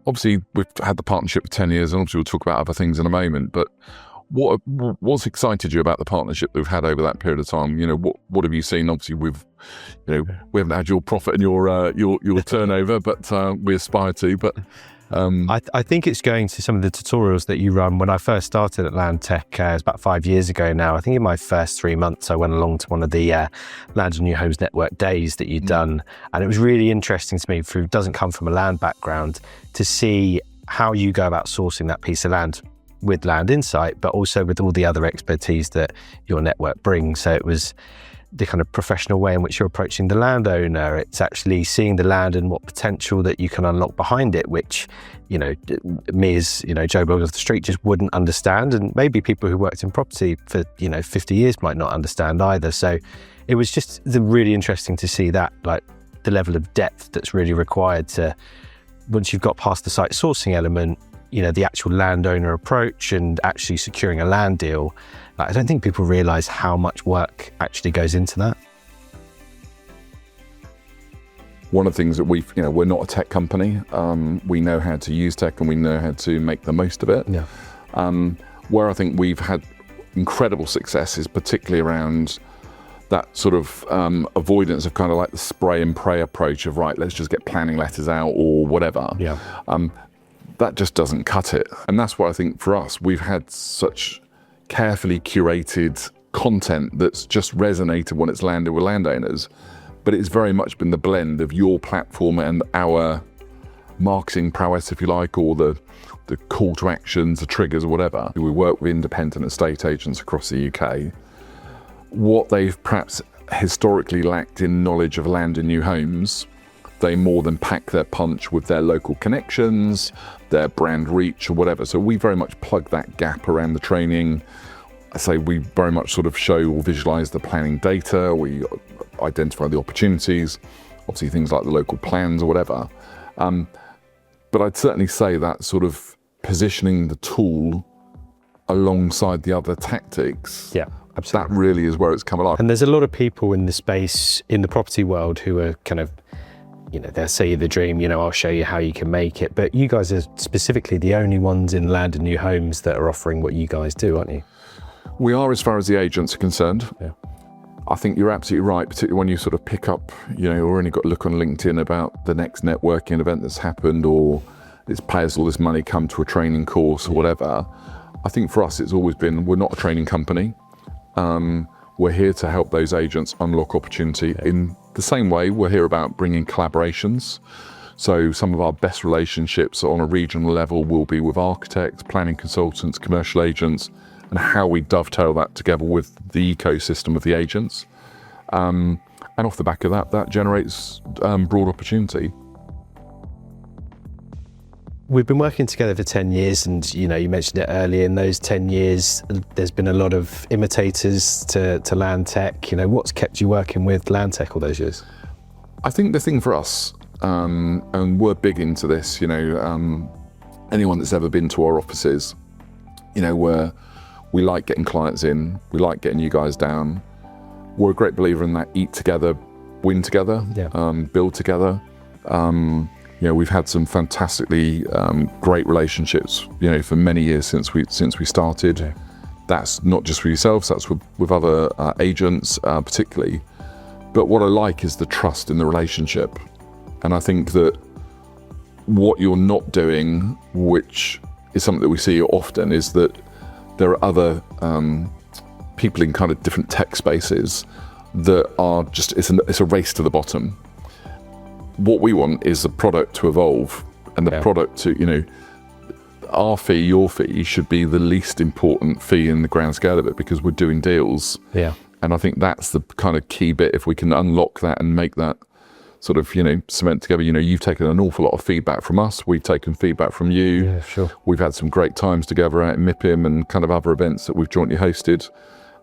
obviously we've had the partnership for 10 years, and obviously we'll talk about other things in a moment, but what's excited you about the partnership that we've had over that period of time? What have you seen? Obviously we haven't had your profit and your turnover, but we aspire to. But I think it's going to some of the tutorials that you run. When I first started at LandTech, it was about 5 years ago now. I think in my first 3 months, I went along to one of the Land and New Homes Network days that you'd done. And it was really interesting to me, who doesn't come from a land background, to see how you go about sourcing that piece of land with Land Insight, but also with all the other expertise that your network brings. So it was the kind of professional way in which you're approaching the landowner. It's actually seeing the land and what potential that you can unlock behind it, which, me as, Joe Bloggs off the street just wouldn't understand. And maybe people who worked in property for, 50 years might not understand either. So it was just really interesting to see that, like the level of depth that's really required to, once you've got past the site sourcing element, the actual landowner approach and actually securing a land deal. I don't think people realise how much work actually goes into that. One of the things that we're not a tech company. We know how to use tech and we know how to make the most of it. Yeah. Where I think we've had incredible success is particularly around that sort of avoidance of kind of like the spray and pray approach of, right, let's just get planning letters out or whatever. Yeah. That just doesn't cut it. And that's why I think for us, we've had such carefully curated content that's just resonated when it's landed with landowners. But it's very much been the blend of your platform and our marketing prowess, if you like, or the call to actions, the triggers or whatever. We work with independent estate agents across the UK. What they've perhaps historically lacked in knowledge of land and new homes, they more than pack their punch with their local connections, their brand reach or whatever. So we very much plug that gap around the training. I say we very much sort of show or visualize the planning data. We identify the opportunities, obviously things like the local plans or whatever. But I'd certainly say that sort of positioning the tool alongside the other tactics. Yeah, absolutely. That really is where it's come alive. And there's a lot of people in the space, in the property world, who are kind of, they'll sell you the dream, I'll show you how you can make it. But you guys are specifically the only ones in Land and New Homes that are offering what you guys do, aren't you? We are, as far as the agents are concerned. Yeah. I think you're absolutely right, particularly when you sort of pick up, or only got to look on LinkedIn about the next networking event that's happened, or it's pay us all this money, come to a training course or whatever. I think for us, it's always been, we're not a training company. We're here to help those agents unlock opportunity. Yeah. In the same way, we're here about bringing collaborations. So some of our best relationships on a regional level will be with architects, planning consultants, commercial agents, and how we dovetail that together with the ecosystem of the agents. And off the back of that generates broad opportunity. We've been working together for 10 years and, you mentioned it earlier, in those 10 years, there's been a lot of imitators to LandTech. What's kept you working with LandTech all those years? I think the thing for us, and we're big into this, anyone that's ever been to our offices, we like getting clients in, we like getting you guys down. We're a great believer in that eat together, win together, build together. We've had some fantastically great relationships, for many years since we started. Yeah. That's not just for yourselves, that's with other agents particularly. But what I like is the trust in the relationship. And I think that what you're not doing, which is something that we see often, is that there are other people in kind of different tech spaces that are just, it's a race to the bottom. What we want is the product to evolve and the product to, our fee, your fee should be the least important fee in the grand scale of it, because we're doing deals. Yeah. And I think that's the kind of key bit. If we can unlock that and make that sort of, cement together, you've taken an awful lot of feedback from us. We've taken feedback from you. Yeah, sure. We've had some great times together at MIPIM and kind of other events that we've jointly hosted.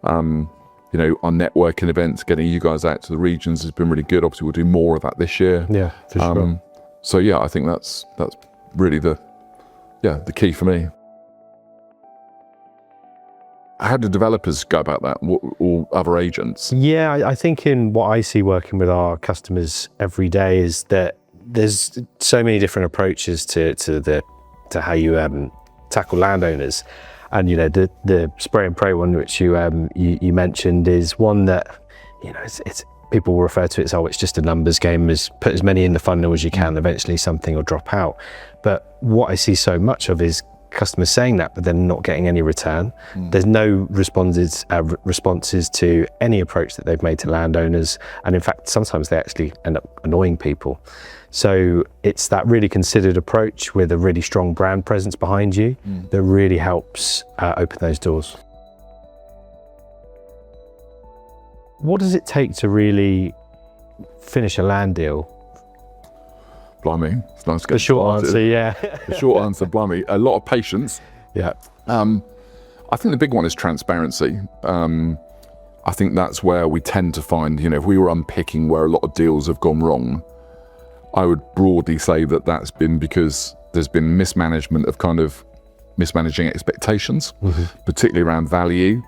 Our networking events, getting you guys out to the regions has been really good. Obviously, we'll do more of that this year. Yeah, for sure. So yeah, I think that's really the key for me. How do developers go about that, or other agents? Yeah, I think in what I see working with our customers every day is that there's so many different approaches to how you tackle landowners, and the spray and pray one, which you mentioned, is one that it's people will refer to it as, it's just a numbers game, is put as many in the funnel as you can, eventually something will drop out. But what I see so much of is customers saying that, but then not getting any return. There's no responses to any approach that they've made to landowners, and in fact sometimes they actually end up annoying people. So it's that really considered approach with a really strong brand presence behind you that really helps open those doors. What does it take to really finish a land deal? Blimey, it's nice to get the short answer, yeah. The short answer, blimey, a lot of patience. Yeah. I think the big one is transparency. I think that's where we tend to find, if we were unpicking where a lot of deals have gone wrong, I would broadly say that that's been because there's been mismanagement of kind of mismanaging expectations, particularly around value.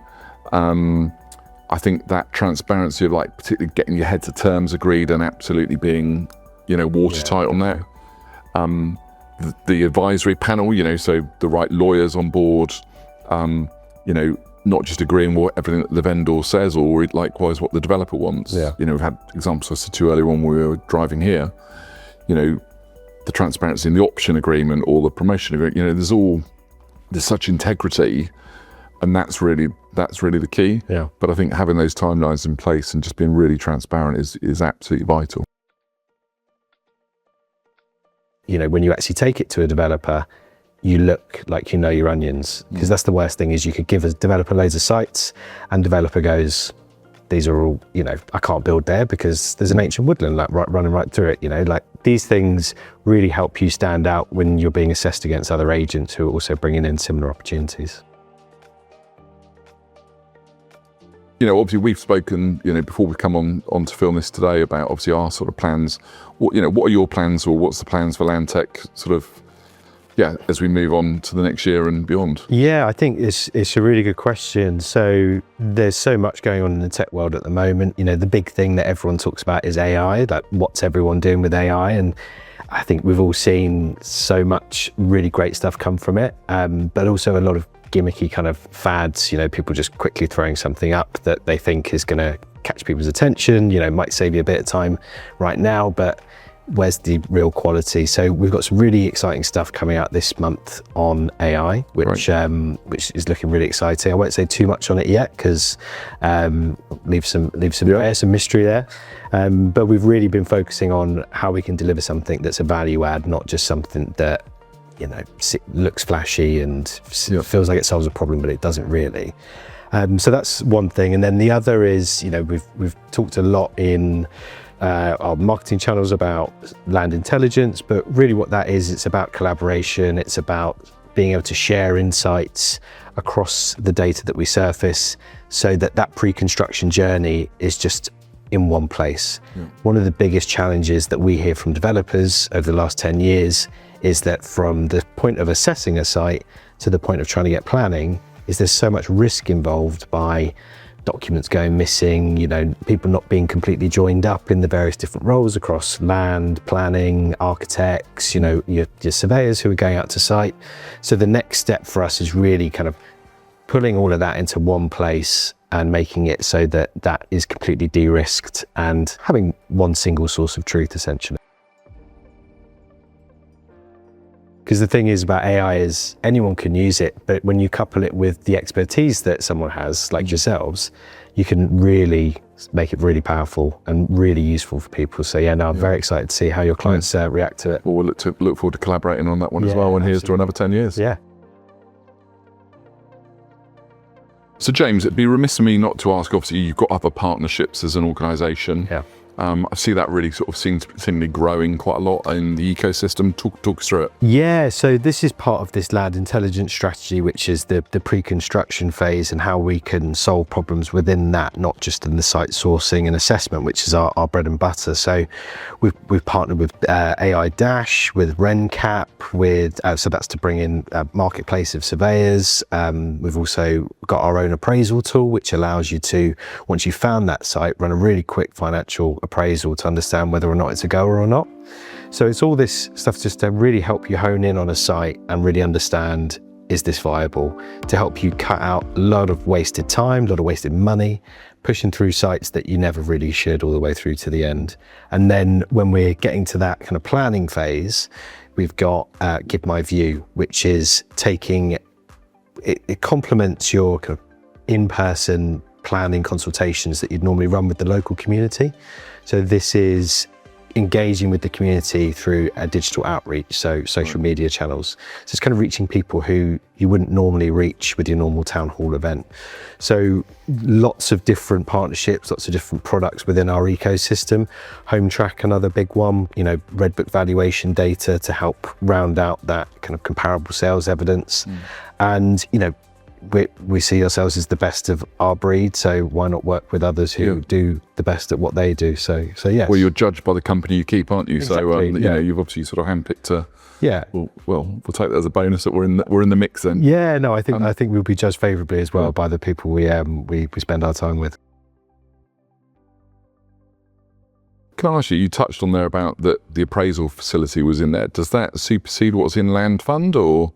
I think that transparency of particularly getting your head to terms agreed and absolutely being, watertight on that. The advisory panel, so the right lawyers on board, not just agreeing with everything that the vendor says or likewise what the developer wants. Yeah. We've had examples I said to you earlier when we were driving here, the transparency in the option agreement or the promotion agreement, there's such integrity, and that's really the key. Yeah. But I think having those timelines in place and just being really transparent is absolutely vital. When you actually take it to a developer, you look like your onions, because that's the worst thing, is you could give a developer loads of sites and developer goes, these are all, I can't build there because there's an ancient woodland running right through it. These things really help you stand out when you're being assessed against other agents who are also bringing in similar opportunities. Obviously we've spoken, before we come on to film this today about obviously our sort of plans. What are your plans, or what's the plans for LandTech as we move on to the next year and beyond? Yeah, I think it's a really good question. So there's so much going on in the tech world at the moment. The big thing that everyone talks about is AI, what's everyone doing with AI? And I think we've all seen so much really great stuff come from it, but also a lot of gimmicky kind of fads, people just quickly throwing something up that they think is going to catch people's attention, might save you a bit of time right now, but where's the real quality? So we've got some really exciting stuff coming out this month on AI, which is looking really exciting. I won't say too much on it yet because leave some mystery there. But we've really been focusing on how we can deliver something that's a value add, not just something that looks flashy and feels like it solves a problem, but it doesn't really. So that's one thing. And then the other is, we've talked a lot in our marketing channels about land intelligence, but really what that is, it's about collaboration. It's about being able to share insights across the data that we surface so that pre-construction journey is just in one place. Yeah. One of the biggest challenges that we hear from developers over the last 10 years is that from the point of assessing a site to the point of trying to get planning, is there's so much risk involved by documents going missing, people not being completely joined up in the various different roles across land, planning, architects, your surveyors who are going out to site. So the next step for us is really kind of pulling all of that into one place and making it so that is completely de-risked and having one single source of truth, essentially. Because the thing is about AI is anyone can use it, but when you couple it with the expertise that someone has, like yourselves, you can really make it really powerful and really useful for people. So I'm very excited to see how your clients react to it. Well, we'll look forward to collaborating on that one as well, and here's to another 10 years. Yeah. So James, it'd be remiss of me not to ask, obviously you've got other partnerships as an organisation. Yeah. I see that really sort of seemingly growing quite a lot in the ecosystem. Talk us through it. Yeah, so this is part of this land intelligence strategy, which is the pre-construction phase and how we can solve problems within that, not just in the site sourcing and assessment, which is our bread and butter. So we've partnered with AI Dash, with RenCap, so that's to bring in a marketplace of surveyors. We've also got our own appraisal tool, which allows you to, once you've found that site, run a really quick financial appraisal to understand whether or not it's a goer or not. So it's all this stuff just to really help you hone in on a site and really understand, is this viable? To help you cut out a lot of wasted time, a lot of wasted money, pushing through sites that you never really should all the way through to the end. And then when we're getting to that kind of planning phase, we've got Give My View, which is taking, it complements your kind of in-person planning consultations that you'd normally run with the local community. So this is engaging with the community through a digital outreach, so social media channels. So it's kind of reaching people who you wouldn't normally reach with your normal town hall event. So lots of different partnerships, lots of different products within our ecosystem. Home Track, another big one, you know, Red Book valuation data to help round out that kind of comparable sales evidence. And, you know, we see ourselves as the best of our breed, so why not work with others who do the best at what they do? So yes. Well, you're judged by the company you keep, aren't you? Exactly, so you know, you've obviously sort of handpicked a. Yeah. Well, we'll take that as a bonus that we're in the mix then. Yeah. No, I think we'll be judged favourably as well by the people we spend our time with. Can I ask you? You touched on there about that the appraisal facility was in there. Does that supersede what's in Land Fund, or?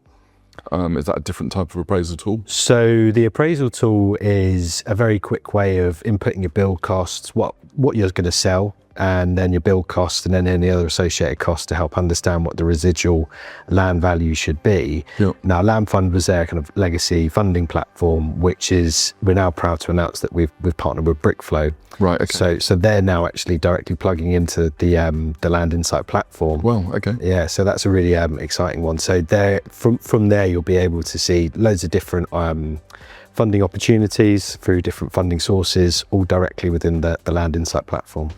Is that a different type of appraisal tool? So the appraisal tool is a very quick way of inputting your build costs, what you're going to sell, and then your build costs, and then any other associated costs to help understand what the residual land value should be. Yep. Now, Land Fund was their kind of legacy funding platform, which is, we're now proud to announce that we've partnered with Brickflow. Right. Okay. So they're now actually directly plugging into the Land Insight platform. Well, okay. Yeah, so that's a really exciting one. So there, from there, you'll be able to see loads of different funding opportunities through different funding sources, all directly within the Land Insight platform.